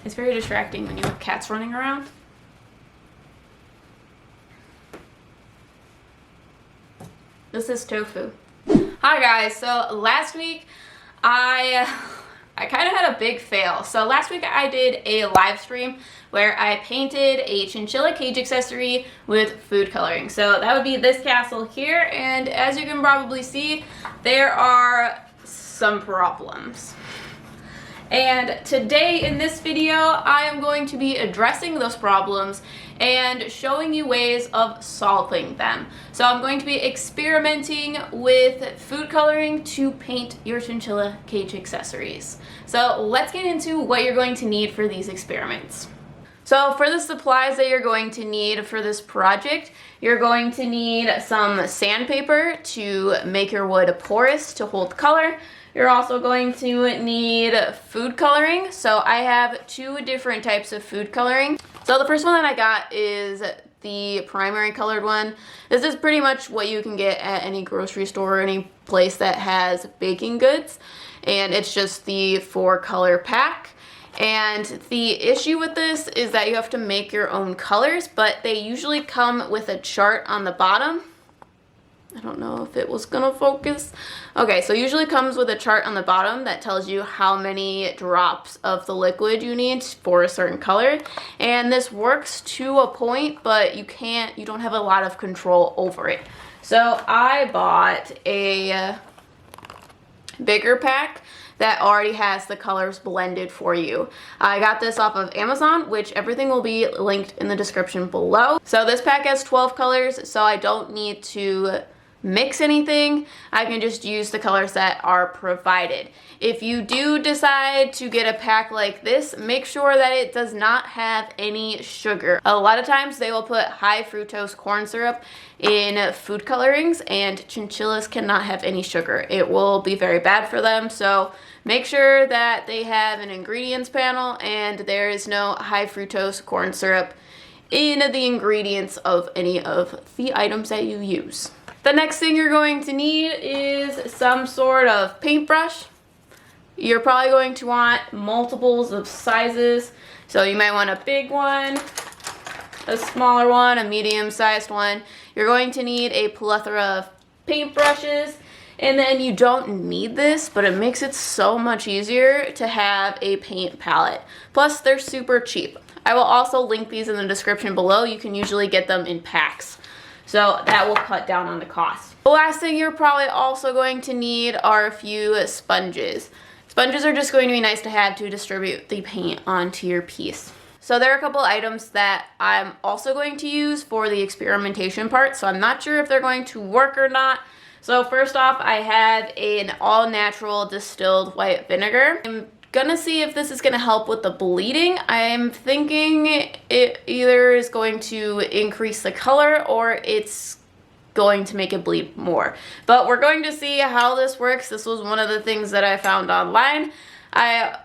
It's very distracting when you have cats running around. This is tofu. Hi guys, so last week I kind of had a big fail. So last week I did a live stream where I painted a chinchilla cage accessory with food coloring. So that would be this castle here, and as you can probably see, there are some problems. And today in this video, I am going to be addressing those problems and showing you ways of solving them. So I'm going to be experimenting with food coloring to paint your chinchilla cage accessories. So let's get into what you're going to need for these experiments. So for the supplies that you're going to need for this project, you're going to need some sandpaper to make your wood porous to hold color. You're also going to need food coloring. So I have two different types of food coloring. So the first one that I got is the primary colored one. This is pretty much what you can get at any grocery store or any place that has baking goods. And it's just the 4-color pack. And the issue with this is that you have to make your own colors, but they usually come with a chart on the bottom. I don't know if it was gonna focus. Okay, so usually comes with a chart on the bottom that tells you how many drops of the liquid you need for a certain color. And this works to a point, but you don't have a lot of control over it. So I bought a bigger pack that already has the colors blended for you. I got this off of Amazon, which everything will be linked in the description below. So this pack has 12 colors, so I don't need to mix anything. I can just use the colors that are provided. If you do decide to get a pack like this, make sure that it does not have any sugar. A lot of times they will put high fructose corn syrup in food colorings, and chinchillas cannot have any sugar. It will be very bad for them, so make sure that they have an ingredients panel and there is no high fructose corn syrup in the ingredients of any of the items that you use. The next thing you're going to need is some sort of paintbrush. You're probably going to want multiples of sizes. So you might want a big one, a smaller one, a medium-sized one. You're going to need a plethora of paintbrushes. And then you don't need this, but it makes it so much easier to have a paint palette. Plus, they're super cheap. I will also link these in the description below. You can usually get them in packs. So that will cut down on the cost. The last thing you're probably also going to need are a few sponges. Sponges are just going to be nice to have to distribute the paint onto your piece. So there are a couple items that I'm also going to use for the experimentation part, so I'm not sure if they're going to work or not. So first off, I have an all-natural distilled white vinegar. I'm gonna see if this is gonna help with the bleeding. I'm thinking it either is going to increase the color or it's going to make it bleed more. But we're going to see how this works. This was one of the things that I found online. I,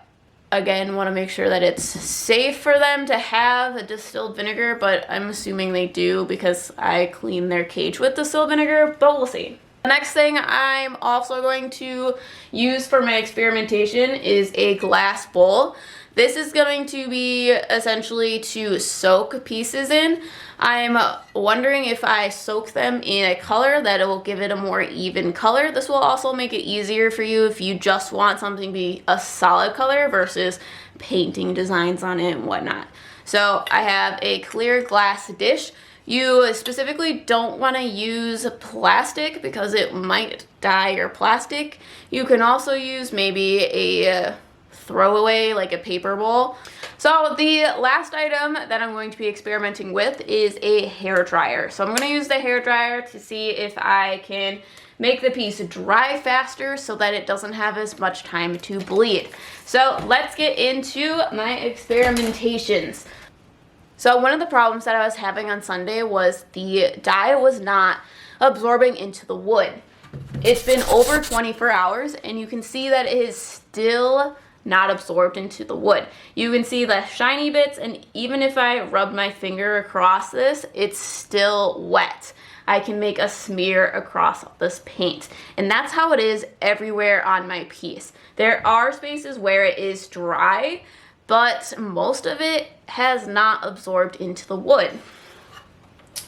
again, want to make sure that it's safe for them to have a distilled vinegar, but I'm assuming they do because I clean their cage with distilled vinegar, but we'll see. The next thing I'm also going to use for my experimentation is a glass bowl. This is going to be essentially to soak pieces in. I'm wondering if I soak them in a color that it will give it a more even color. This will also make it easier for you if you just want something to be a solid color versus painting designs on it and whatnot. So I have a clear glass dish. You specifically don't want to use plastic because it might dye your plastic. You can also use maybe a throwaway, like a paper bowl. So the last item that I'm going to be experimenting with is a hair dryer. So I'm going to use the hair dryer to see if I can make the piece dry faster so that it doesn't have as much time to bleed. So let's get into my experimentations. So one of the problems that I was having on Sunday was the dye was not absorbing into the wood. It's been over 24 hours and you can see that it is still not absorbed into the wood. You can see the shiny bits, and even if I rub my finger across this, it's still wet. I can make a smear across this paint, and that's how it is everywhere on my piece. There are spaces where it is dry, but most of it has not absorbed into the wood.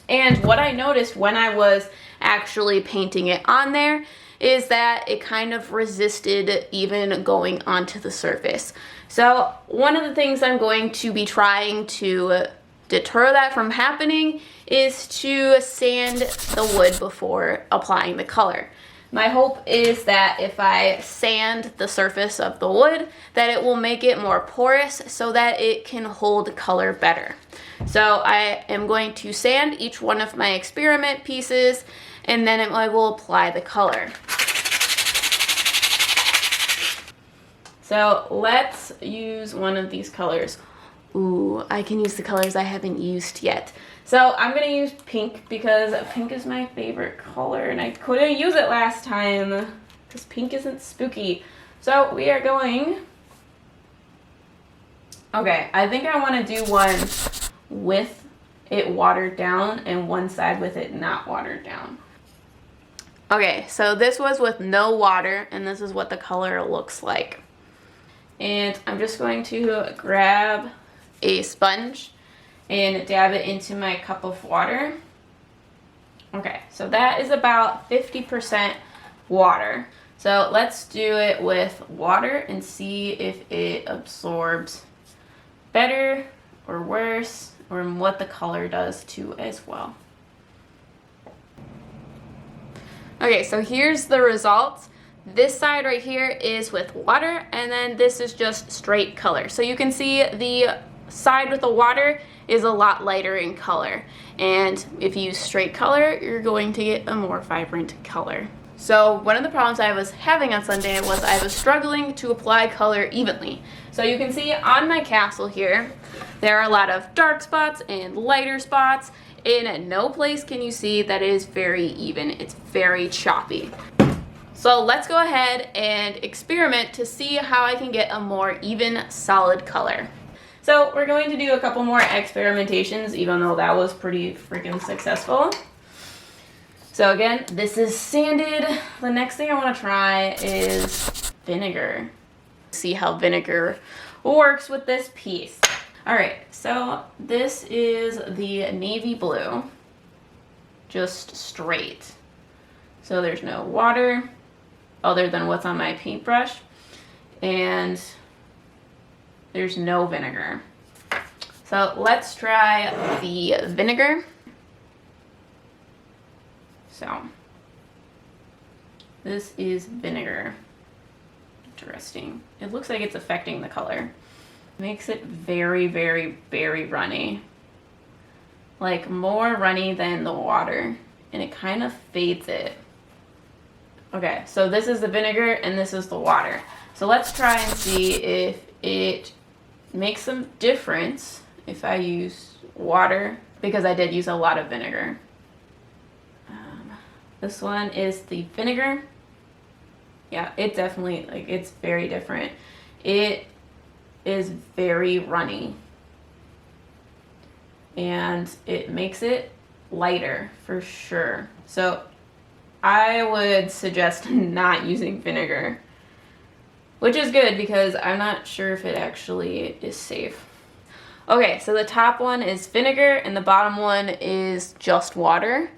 And what I noticed when I was actually painting it on there is that it kind of resisted even going onto the surface. So one of the things I'm going to be trying to deter that from happening is to sand the wood before applying the color. My hope is that if I sand the surface of the wood, that it will make it more porous so that it can hold color better. So I am going to sand each one of my experiment pieces, and then I will apply the color. So let's use one of these colors. Ooh, I can use the colors I haven't used yet. So I'm gonna use pink because pink is my favorite color and I couldn't use it last time because pink isn't spooky. So we are going, okay, I think I wanna do one with it watered down and one side with it not watered down. Okay, so this was with no water and this is what the color looks like. And I'm just going to grab a sponge and dab it into my cup of water. Okay, so that is about 50% water. So let's do it with water and see if it absorbs better or worse, or what the color does too as well. Okay, so here's the results. This side right here is with water, and then this is just straight color. So you can see the side with the water is a lot lighter in color, and if you use straight color, you're going to get a more vibrant color. So one of the problems I was having on Sunday was I was struggling to apply color evenly. So you can see on my castle here, there are a lot of dark spots and lighter spots. In no place can you see that it is very even. It's very choppy. So let's go ahead and experiment to see how I can get a more even, solid color. So we're going to do a couple more experimentations, even though that was pretty freaking successful. So again, this is sanded. The next thing I want to try is vinegar. See how vinegar works with this piece. All right, so this is the navy blue, just straight. So there's no water other than what's on my paintbrush, and there's no vinegar. So let's try the vinegar. So this is vinegar. Interesting. It looks like it's affecting the color. Makes it very, very, very runny. Like more runny than the water, and it kind of fades it. Okay, so this is the vinegar and this is the water. So let's try and see if it makes some difference if I use water, because I did use a lot of vinegar. This one is the vinegar. Yeah, it definitely, like, it's very different. It is very runny, and it makes it lighter for sure. So I would suggest not using vinegar, which is good because I'm not sure if it actually is safe. Okay, so the top one is vinegar and the bottom one is just water.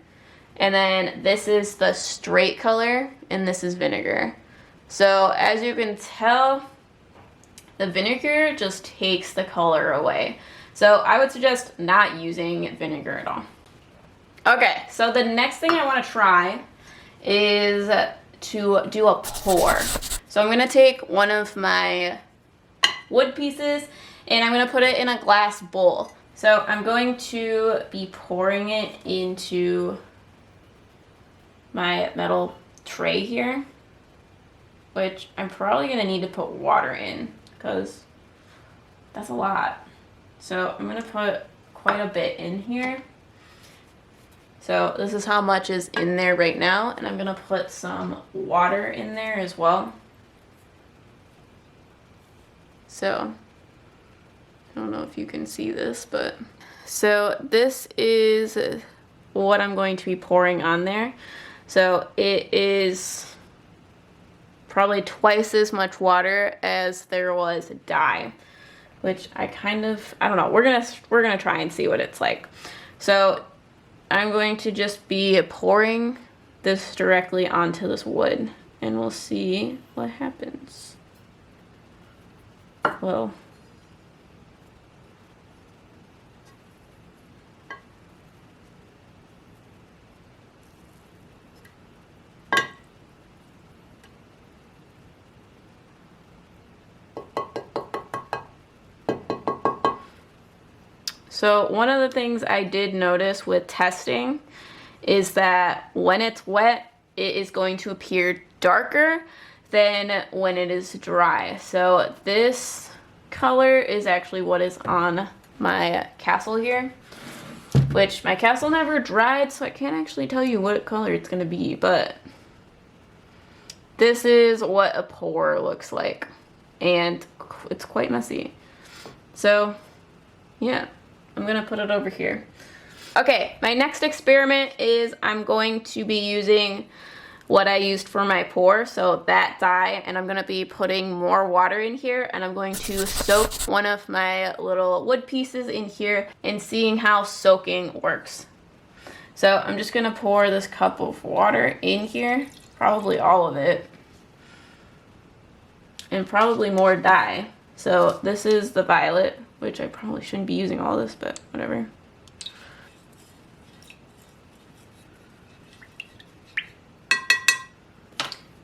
And then this is the straight color and this is vinegar. So as you can tell, the vinegar just takes the color away. So I would suggest not using vinegar at all. Okay, so the next thing I want to try is to do a pour. So I'm going to take one of my wood pieces and I'm going to put it in a glass bowl. So I'm going to be pouring it into my metal tray here, which I'm probably going to need to put water in because that's a lot. So I'm going to put quite a bit in here. So this is how much is in there right now, and I'm going to put some water in there as well. So I don't know if you can see this, but so this is what I'm going to be pouring on there. So it is probably twice as much water as there was dye. which I don't know. We're gonna try and see what it's like. So I'm going to just be pouring this directly onto this wood, and we'll see what happens. Well, so one of the things I did notice with testing is that when it's wet, it is going to appear darker than when it is dry. So this color is actually what is on my castle here, which my castle never dried, so I can't actually tell you what color it's gonna be, but this is what a pour looks like, and it's quite messy. So yeah, I'm gonna put it over here. Okay, my next experiment is I'm going to be using what I used for my pour, so that dye, and I'm gonna be putting more water in here, and I'm going to soak one of my little wood pieces in here and seeing how soaking works. So I'm just gonna pour this cup of water in here, probably all of it, and probably more dye. So this is the violet, which I probably shouldn't be using all this, but whatever.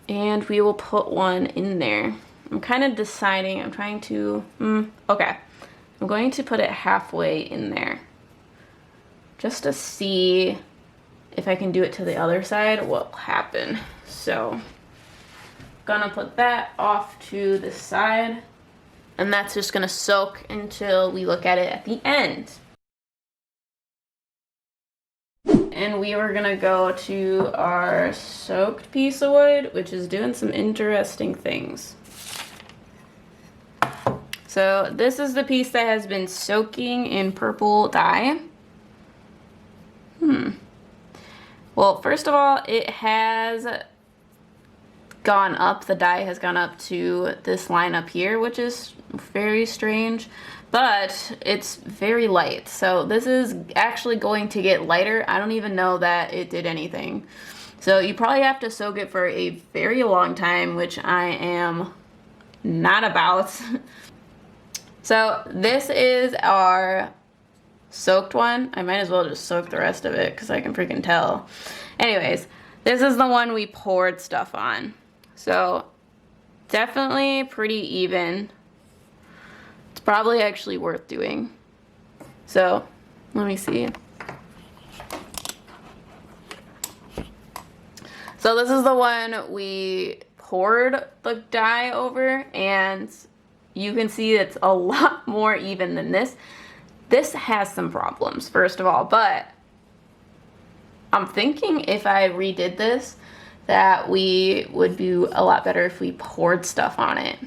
And we will put one in there. I'm kind of deciding, I'm trying to, okay. I'm going to put it halfway in there, just to see if I can do it to the other side, what will happen. So, gonna put that off to the side, and that's just gonna soak until we look at it at the end. And we were gonna go to our soaked piece of wood, which is doing some interesting things. So this is the piece that has been soaking in purple dye. Well, first of all, it has gone up, the dye has gone up to this line up here, which is very strange, but it's very light. So this is actually going to get lighter. I don't even know that it did anything. So you probably have to soak it for a very long time, which I am not about. So this is our soaked one. I might as well just soak the rest of it because I can freaking tell. Anyways, this is the one we poured stuff on. So definitely pretty even. It's probably actually worth doing. So let me see. So this is the one we poured the dye over, and you can see it's a lot more even than this. This has some problems, first of all, but I'm thinking if I redid this, that we would do a lot better if we poured stuff on it.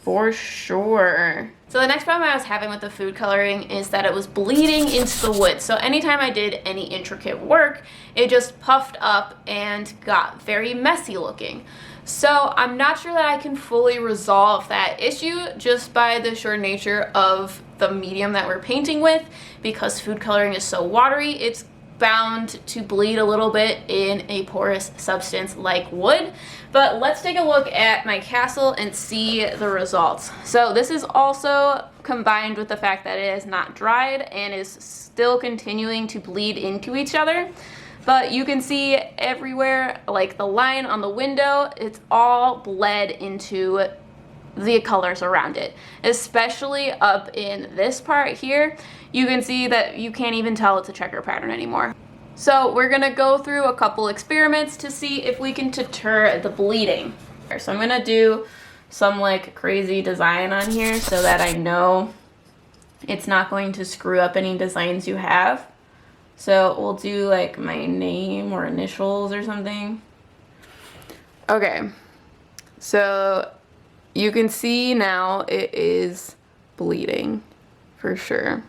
For sure. So the next problem I was having with the food coloring is that it was bleeding into the wood. So anytime I did any intricate work, it just puffed up and got very messy looking. So I'm not sure that I can fully resolve that issue just by the sheer nature of the medium that we're painting with, because food coloring is so watery, it's bound to bleed a little bit in a porous substance like wood. But let's take a look at my castle and see the results. So this is also combined with the fact that it is not dried and is still continuing to bleed into each other. But you can see everywhere, like the line on the window, it's all bled into the colors around it, especially up in this part here. You can see that you can't even tell it's a checker pattern anymore. So we're gonna go through a couple experiments to see if we can deter the bleeding. So I'm gonna do some like crazy design on here so that I know it's not going to screw up any designs you have. So we'll do like my name or initials or something. Okay, so you can see now it is bleeding for sure.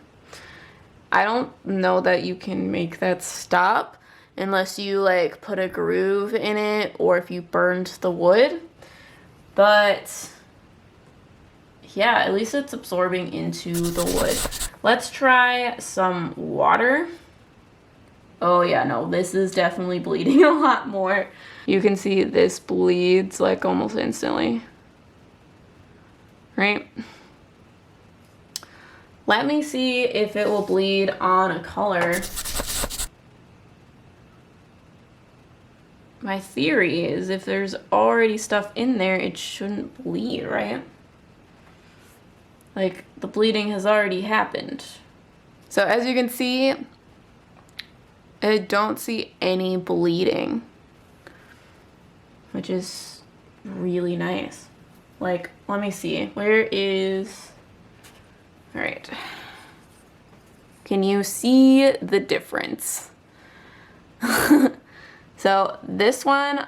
I don't know that you can make that stop unless you like put a groove in it or if you burned the wood. But yeah, at least it's absorbing into the wood. Let's try some water. Oh yeah, no, this is definitely bleeding a lot more. You can see this bleeds like almost instantly. Right? Let me see if it will bleed on a color. My theory is if there's already stuff in there, it shouldn't bleed, right? Like, the bleeding has already happened. So as you can see, I don't see any bleeding, which is really nice. Like, let me see. Where is... All right. Can you see the difference? So this one,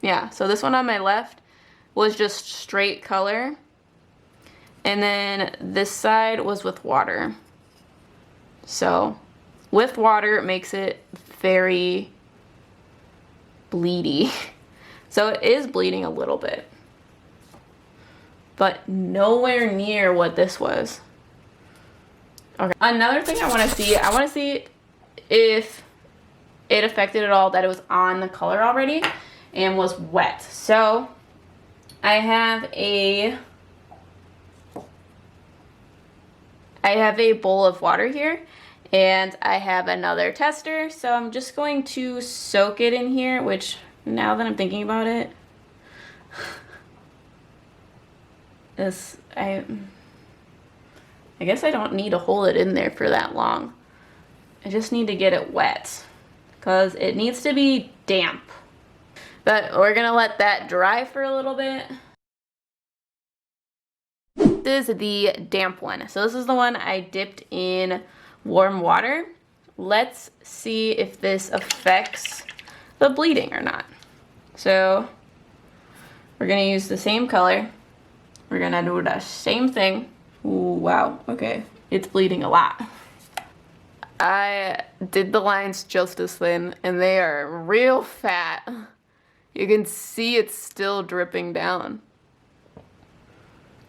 yeah, so this one on my left was just straight color. And then this side was with water. So with water, it makes it very bleedy. So it is bleeding a little bit, but nowhere near what this was. Okay, another thing I want to see if it affected at all that it was on the color already and was wet. So I have a bowl of water here, and I have another tester, so I'm just going to soak it in here, which now that I'm thinking about it, I guess I don't need to hold it in there for that long. I just need to get it wet, because it needs to be damp. But we're gonna let that dry for a little bit. This is the damp one. So this is the one I dipped in warm water. Let's see if this affects the bleeding or not. So we're gonna use the same color. We're gonna do the same thing. Ooh, wow, okay. It's bleeding a lot. I did the lines just as thin, and they are real fat. You can see it's still dripping down.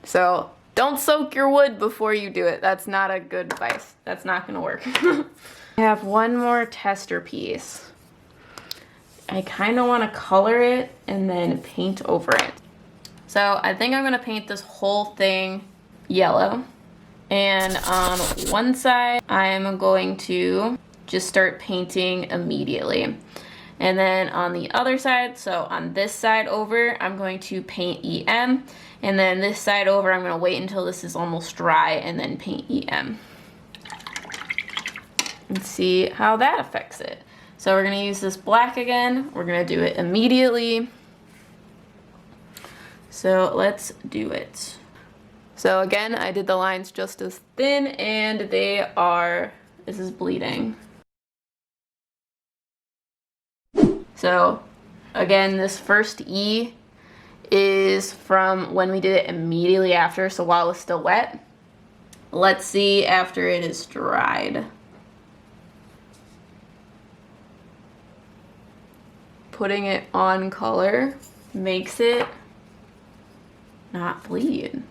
So don't soak your wood before you do it. That's not a good advice. That's not gonna work. I have one more tester piece. I kind of want to color it and then paint over it. So I think I'm gonna paint this whole thing yellow. And on one side, I'm going to just start painting immediately. And then on the other side, so on this side over, I'm going to paint EM. And then this side over, I'm gonna wait until this is almost dry and then paint EM. And see how that affects it. So we're gonna use this black again. We're gonna do it immediately. So let's do it. So again, I did the lines just as thin, and this is bleeding. So again, this first E is from when we did it immediately after, so while it's still wet. Let's see after it is dried. Putting it on color makes it not bleed.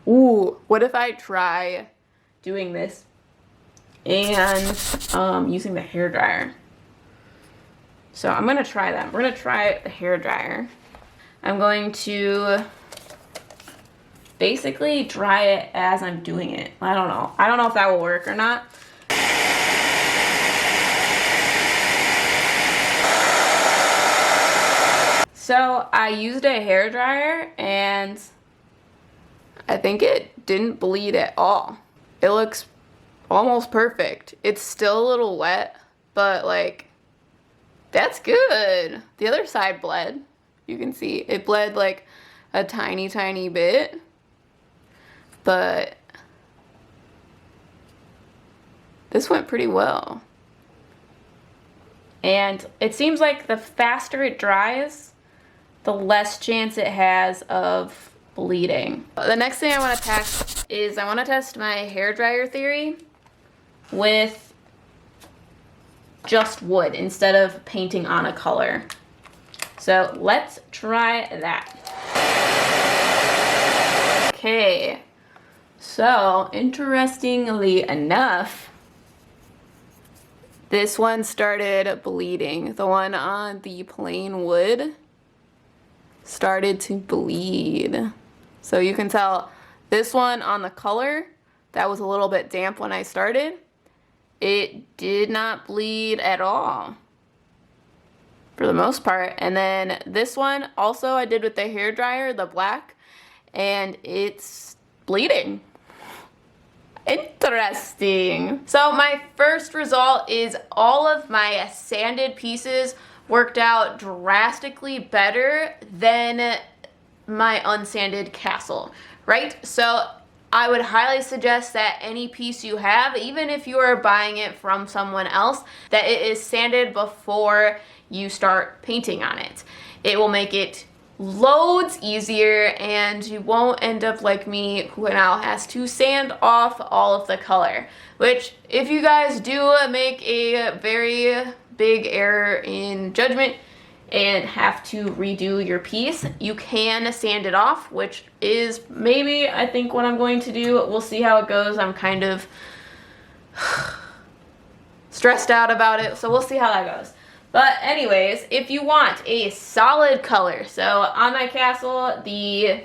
Ooh, what if I try doing this and using the hairdryer? So I'm gonna try that. We're gonna try the hairdryer. I'm going to basically dry it as I'm doing it. I don't know. I don't know if that will work or not. So I used a hairdryer and I think it didn't bleed at all. It looks almost perfect. It's still a little wet, but like, that's good. The other side bled. You can see it bled like a tiny, tiny bit, but this went pretty well. And it seems like the faster it dries, the less chance it has of bleeding. The next thing I want to test is I want to test my hairdryer theory with just wood instead of painting on a color. So let's try that. Okay, so interestingly enough, this one started bleeding. The one on the plain wood started to bleed. So you can tell this one on the color, that was a little bit damp when I started. It did not bleed at all, for the most part. And then this one also I did with the hairdryer, the black, and it's bleeding. Interesting. So my first result is all of my sanded pieces worked out drastically better than my unsanded castle, right? So I would highly suggest that any piece you have, even if you are buying it from someone else, that it is sanded before you start painting on it. It will make it loads easier, and you won't end up like me, who now has to sand off all of the color. Which, if you guys do make a very big error in judgment and have to redo your piece, you can sand it off, which is maybe, I think, what I'm going to do. We'll see how it goes. I'm kind of stressed out about it, so we'll see how that goes. But anyways, if you want a solid color, so on my castle, the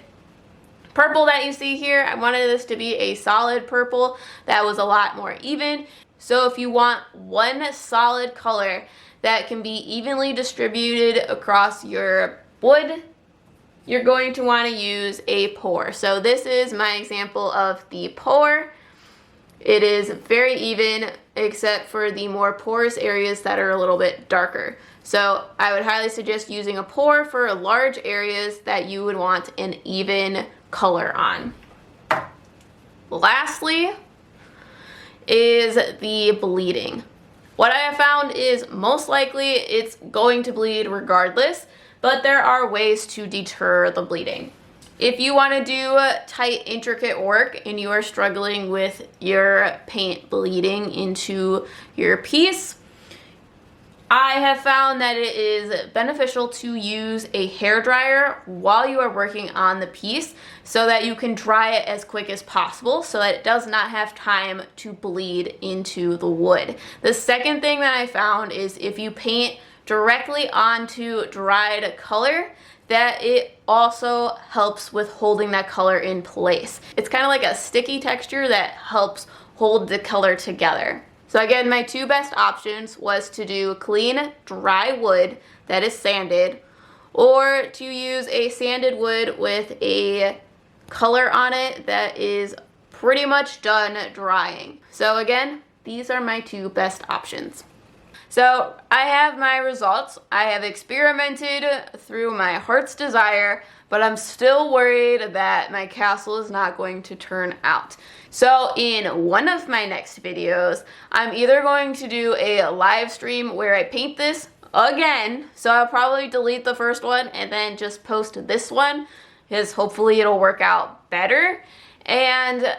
purple that you see here, I wanted this to be a solid purple that was a lot more even. So if you want one solid color that can be evenly distributed across your wood, you're going to want to use a pour. So this is my example of the pour. It is very even, except for the more porous areas that are a little bit darker. So I would highly suggest using a pour for large areas that you would want an even color on. Lastly is the bleeding. What I have found is most likely it's going to bleed regardless, but there are ways to deter the bleeding. If you want to do tight, intricate work and you are struggling with your paint bleeding into your piece, I have found that it is beneficial to use a hairdryer while you are working on the piece so that you can dry it as quick as possible so that it does not have time to bleed into the wood. The second thing that I found is if you paint directly onto dried color, that it also helps with holding that color in place. It's kind of like a sticky texture that helps hold the color together. So again, my two best options was to do clean, dry wood that is sanded, or to use a sanded wood with a color on it that is pretty much done drying. So again, these are my two best options. So I have my results. I have experimented through my heart's desire, but I'm still worried that my castle is not going to turn out. So in one of my next videos, I'm either going to do a live stream where I paint this again, so I'll probably delete the first one and then just post this one, because hopefully it'll work out better, and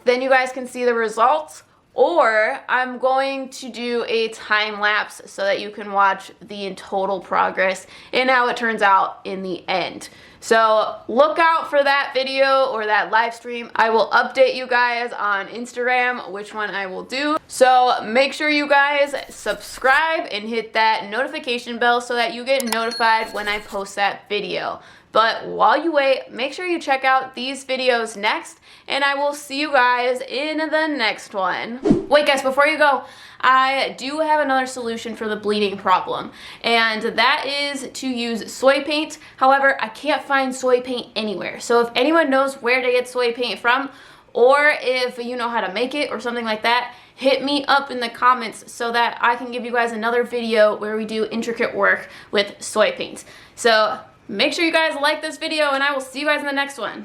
then you guys can see the results. Or I'm going to do a time lapse so that you can watch the total progress and how it turns out in the end. So look out for that video or that live stream. I will update you guys on Instagram which one I will do. So make sure you guys subscribe and hit that notification bell so that you get notified when I post that video. But while you wait, make sure you check out these videos next, and I will see you guys in the next one. Wait guys, before you go, I do have another solution for the bleeding problem, and that is to use soy paint. However, I can't find soy paint anywhere. So if anyone knows where to get soy paint from, or if you know how to make it or something like that, hit me up in the comments so that I can give you guys another video where we do intricate work with soy paint. So make sure you guys like this video, and I will see you guys in the next one.